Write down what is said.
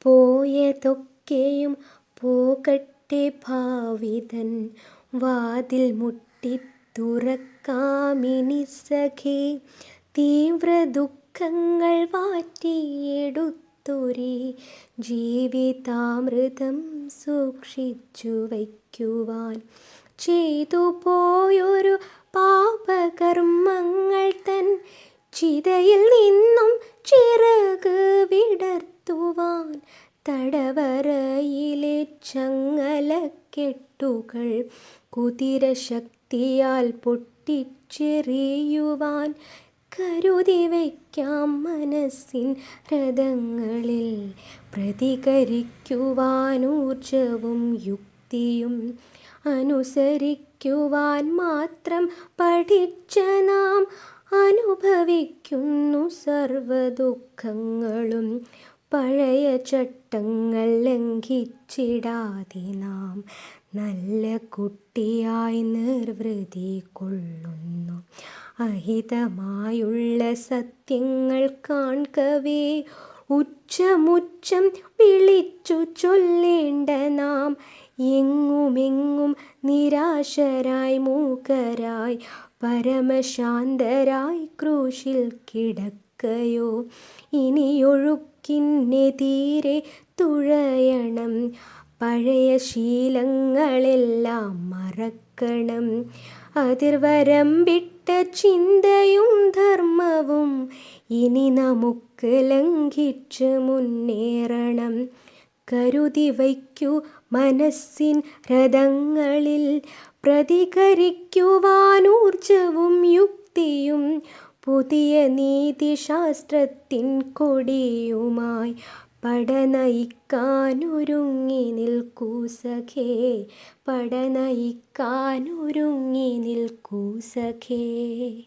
പോയതൊക്കെയും പോകട്ടെ ഭാവിതൻ വാതിൽ മുട്ടി തുറക്കാമിനി സഖേ. തീവ്ര ദുഃഖങ്ങൾ വാറ്റിയെടുത്തൊരീ ജീവിതാമൃതം സൂക്ഷിച്ചു വയ്ക്കുവാൻ ചെയ്തു പോയൊരു പാപകർമ്മങ്ങൾ തൻ ചിതയിൽ നിന്നും ചിറക് വിടർത്തുവാൻ തടവറയിലെ ചങ്ങലക്കെട്ടുകൾ കുതിരശക്തിയാൽ പൊട്ടിച്ചെറിയുവാൻ കരുതി വയ്ക്കാം മനസ്സിൻ ഹൃദയങ്ങളിൽ. പ്രതികരിക്കുവാൻ ഊർജവും യുക്തിയും അനുസരിക്കുവാൻ മാത്രം പഠിച്ച നാം അനുഭവിക്കുന്നു സർവ്വദുഃഖങ്ങളും. പഴയ ചട്ടങ്ങൾ ലംഘിച്ചിടാതെ നാം നല്ല കുട്ടിയായി നിർവൃതി കൊള്ളുന്നു. അഹിതമായുള്ള സത്യങ്ങൾ കാൺകവേ ഉച്ചമുച്ചം വിളിച്ചു ചൊല്ലേണ്ട നാം എങ്ങുമെങ്ങും നിരാശരായി മൂകരായി പരമശാന്തരായി ക്രൂശിൽ കിടക്കയോ. ഇനിയൊഴുക്കിനെതിരെ തുഴയണം, പഴയ ശീലങ്ങളെല്ലാം മറക്കണം. അതിർവരമ്പിട്ട ചിന്തയും ധർമ്മവും ഇനി നമുക്ക് ലംഘിച്ച് മുന്നേറണം. കരുതി വയ്ക്കൂ മനസ്സിൻ ഹൃദയങ്ങളിൽ പ്രതികരിക്കുവാൻ ഊർജവും യുക്തിയും. പുതിയ നീതിശാസ്ത്രത്തിൻ കൊടിയുമായി പടനയിക്കാനൊരുങ്ങി നിൽക്കൂ സഖേ, പടനയിക്കാനൊരുങ്ങി നിൽക്കൂ സഖേ.